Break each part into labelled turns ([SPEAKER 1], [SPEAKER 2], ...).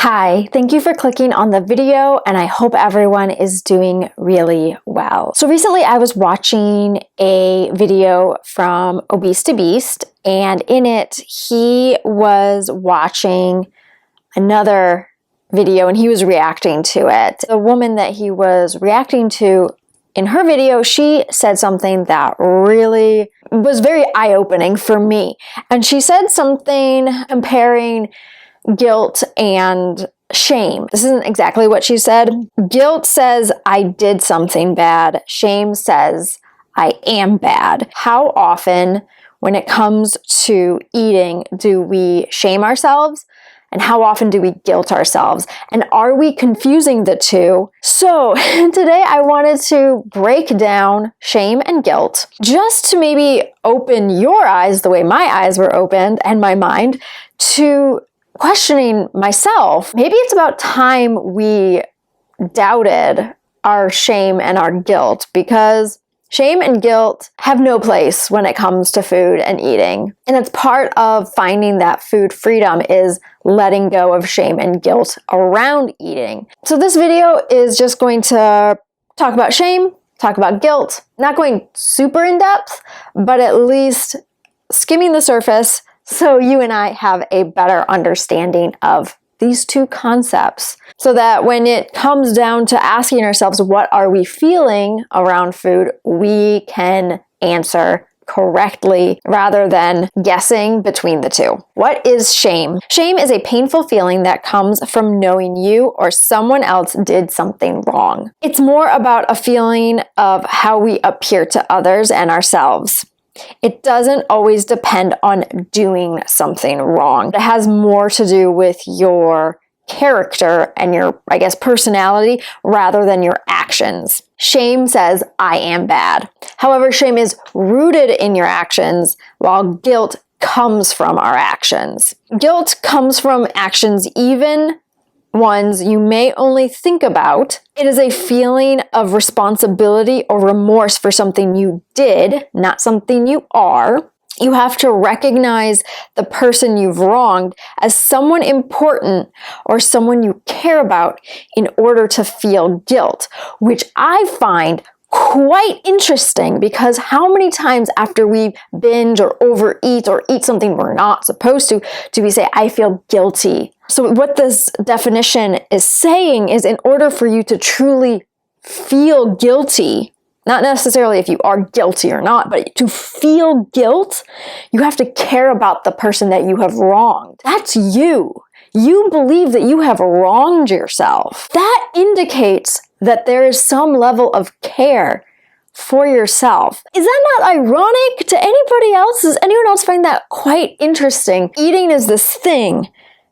[SPEAKER 1] Hi, thank you for clicking on the video, and I hope everyone is doing really well. So recently I was watching a video from Obese to Beast, and in it he was watching another video and he was reacting to it. The woman that he was reacting to in her video, she said something that really was very eye-opening for me. And she said something comparing guilt and shame. This isn't exactly what she said. Guilt says, I did something bad. Shame says, I am bad. How often, when it comes to eating, do we shame ourselves? And how often do we guilt ourselves? And are we confusing the two? So today I wanted to break down shame and guilt, just to maybe open your eyes the way my eyes were opened and my mind to questioning myself. Maybe it's about time we doubted our shame and our guilt, because shame and guilt have no place when it comes to food and eating. And it's part of finding that food freedom is letting go of shame and guilt around eating. So this video is just going to talk about shame, talk about guilt, not going super in depth, but at least skimming the surface so you and I have a better understanding of these two concepts, so that when it comes down to asking ourselves, what are we feeling around food, we can answer correctly rather than guessing between the two. What is shame? Shame is a painful feeling that comes from knowing you or someone else did something wrong. It's more about a feeling of how we appear to others and ourselves. It doesn't always depend on doing something wrong. It has more to do with your character and your, personality rather than your actions. Shame says, I am bad. However, shame is rooted in your actions, while guilt comes from our actions. Guilt comes from actions, even ones you may only think about. It is a feeling of responsibility or remorse for something you did, not something you are. You have to recognize the person you've wronged as someone important or someone you care about in order to feel guilt, which I find quite interesting, because how many times after we binge or overeat or eat something we're not supposed to, do we say, I feel guilty? So what this definition is saying is, in order for you to truly feel guilty, not necessarily if you are guilty or not, but to feel guilt, you have to care about the person that you have wronged. That's you. You believe that you have wronged yourself. That indicates that there is some level of care for yourself. Is that not ironic to anybody else? Does anyone else find that quite interesting? Eating is this thing,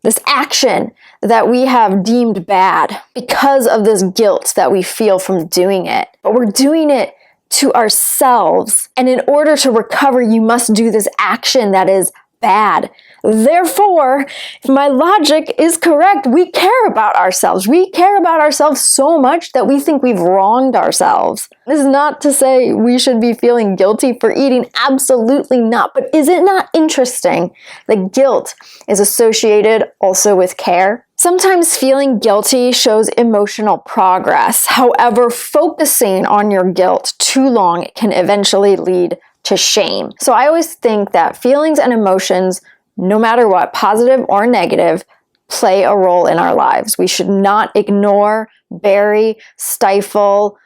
[SPEAKER 1] this action that we have deemed bad because of this guilt that we feel from doing it. But we're doing it to ourselves. And in order to recover, you must do this action that is bad. Therefore, if my logic is correct, we care about ourselves. We care about ourselves so much that we think we've wronged ourselves. This is not to say we should be feeling guilty for eating. Absolutely not. But is it not interesting that guilt is associated also with care? Sometimes feeling guilty shows emotional progress. However, focusing on your guilt too long can eventually lead to shame. So I always think that feelings and emotions, no matter what, positive or negative, play a role in our lives. We should not ignore, bury, stifle,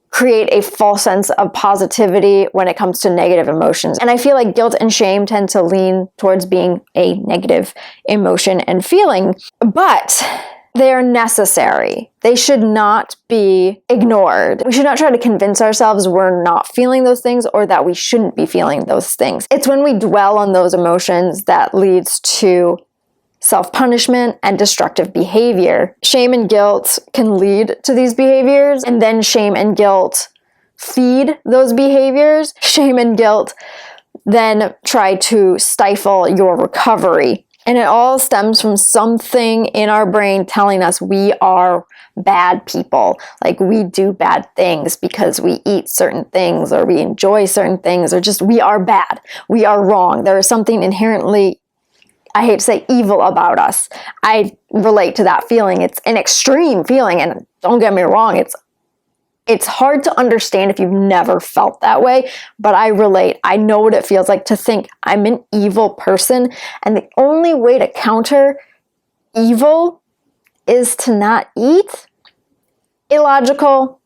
[SPEAKER 1] create a false sense of positivity when it comes to negative emotions. And I feel like guilt and shame tend to lean towards being a negative emotion and feeling, but they are necessary. They should not be ignored. We should not try to convince ourselves we're not feeling those things or that we shouldn't be feeling those things. It's when we dwell on those emotions that leads to self-punishment and destructive behavior. Shame and guilt can lead to these behaviors, and then shame and guilt feed those behaviors. Shame and guilt then try to stifle your recovery. And it all stems from something in our brain telling us we are bad people. Like we do bad things because we eat certain things or we enjoy certain things, or just we are bad. We are wrong. There is something inherently I hate to say evil about us. I relate to that feeling. It's an extreme feeling, and don't get me wrong, it's hard to understand if you've never felt that way, but I relate. I know what it feels like to think I'm an evil person, and the only way to counter evil is to not eat. Illogical,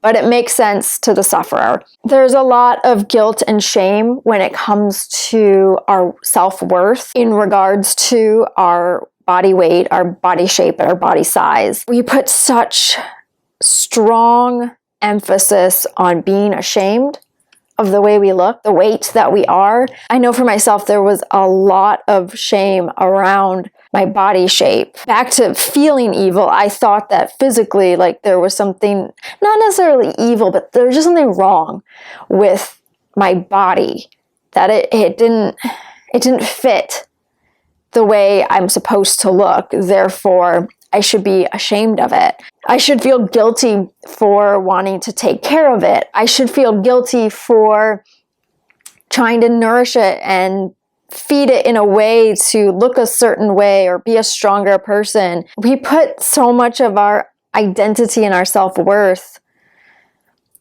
[SPEAKER 1] but it makes sense to the sufferer. There's a lot of guilt and shame when it comes to our self-worth in regards to our body weight, our body shape, and our body size. We put such strong emphasis on being ashamed of the way we look, the weight that we are. I know for myself, there was a lot of shame around my body shape. Back to feeling evil, I thought that physically, like there was something, not necessarily evil, but there was just something wrong with my body, that it didn't fit the way I'm supposed to look. Therefore, I should be ashamed of it. I should feel guilty for wanting to take care of it. I should feel guilty for trying to nourish it and feed it in a way to look a certain way or be a stronger person. We put so much of our identity and our self-worth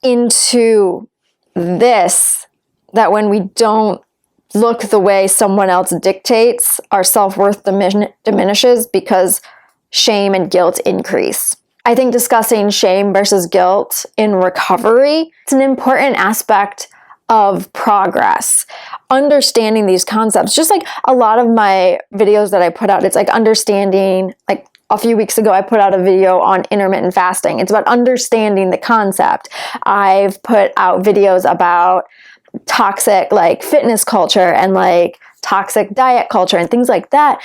[SPEAKER 1] into this that when we don't look the way someone else dictates, our self-worth diminishes because shame and guilt increase. I think discussing shame versus guilt in recovery, it's an important aspect of progress. Understanding these concepts, just like a lot of my videos that I put out, it's like understanding, like a few weeks ago, I put out a video on intermittent fasting. It's about understanding the concept. I've put out videos about toxic like fitness culture and like toxic diet culture and things like that.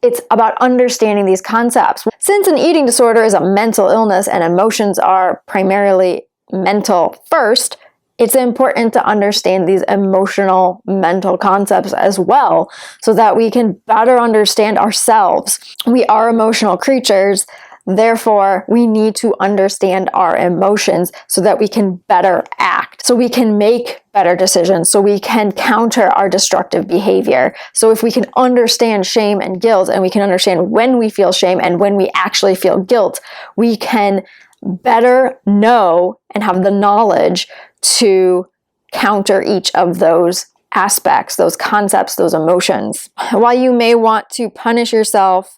[SPEAKER 1] It's about understanding these concepts. Since an eating disorder is a mental illness and emotions are primarily mental first, it's important to understand these emotional, mental concepts as well so that we can better understand ourselves. We are emotional creatures. Therefore, we need to understand our emotions so that we can better act, so we can make better decisions, so we can counter our destructive behavior. So if we can understand shame and guilt, and we can understand when we feel shame and when we actually feel guilt, we can better know and have the knowledge to counter each of those aspects, those concepts, those emotions. While you may want to punish yourself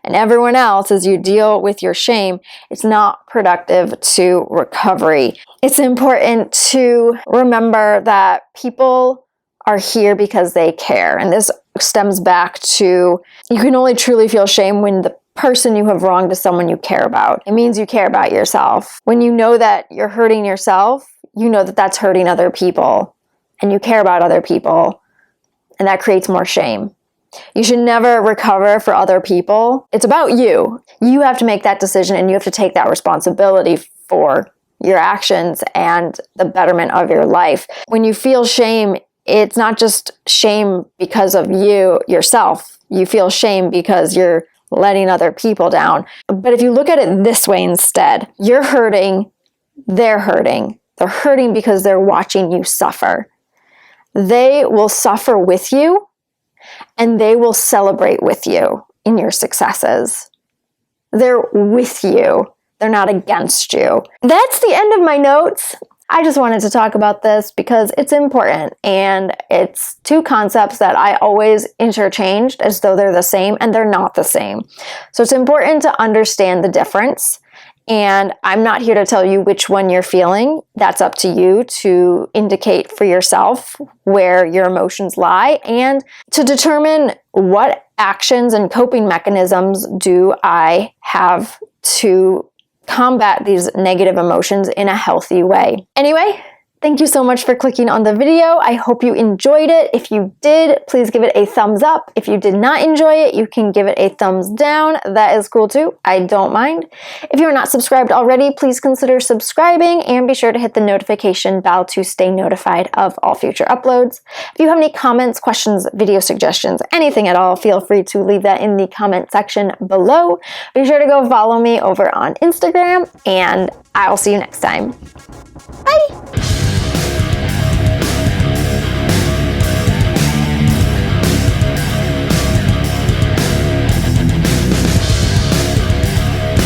[SPEAKER 1] and everyone else as you deal with your shame, it's not productive to recovery. It's important to remember that people are here because they care. And this stems back to, you can only truly feel shame when the person you have wronged is someone you care about. It means you care about yourself. When you know that you're hurting yourself, you know that that's hurting other people, and you care about other people, and that creates more shame. You should never recover for other people. It's about you. You have to make that decision, and you have to take that responsibility for your actions and the betterment of your life. When you feel shame, it's not just shame because of yourself. You feel shame because you're letting other people down. But if you look at it this way instead, you're hurting, they're hurting. They're hurting because they're watching you suffer. They will suffer with you, and they will celebrate with you in your successes. They're with you. They're not against you. That's the end of my notes. I just wanted to talk about this because it's important, and it's two concepts that I always interchanged as though they're the same, and they're not the same. So it's important to understand the difference. And I'm not here to tell you which one you're feeling. That's up to you to indicate for yourself where your emotions lie and to determine what actions and coping mechanisms do I have to combat these negative emotions in a healthy way. Anyway, thank you so much for clicking on the video. I hope you enjoyed it. If you did, please give it a thumbs up. If you did not enjoy it, you can give it a thumbs down. That is cool too. I don't mind. If you're not subscribed already, please consider subscribing and be sure to hit the notification bell to stay notified of all future uploads. If you have any comments, questions, video suggestions, anything at all, feel free to leave that in the comment section below. Be sure to go follow me over on Instagram, and I'll see you next time. Bye!